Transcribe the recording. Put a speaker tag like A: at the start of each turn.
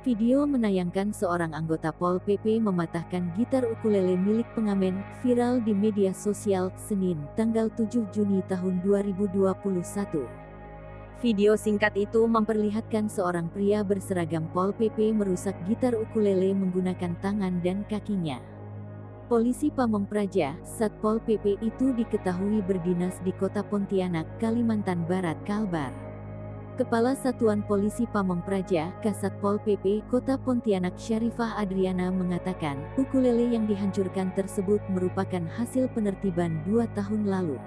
A: Video menayangkan seorang anggota Pol PP mematahkan gitar ukulele milik pengamen, viral di media sosial, Senin, tanggal 7 Juni tahun 2021. Video singkat itu memperlihatkan seorang pria berseragam Pol PP merusak gitar ukulele menggunakan tangan dan kakinya. Polisi Pamong Praja, Satpol PP itu diketahui berdinas di Kota Pontianak, Kalimantan Barat, Kalbar. Kepala Satuan Polisi Pamong Praja, Kasatpol PP Kota Pontianak Syarifah Adriana mengatakan, ukulele yang dihancurkan tersebut merupakan hasil penertiban 2 tahun lalu.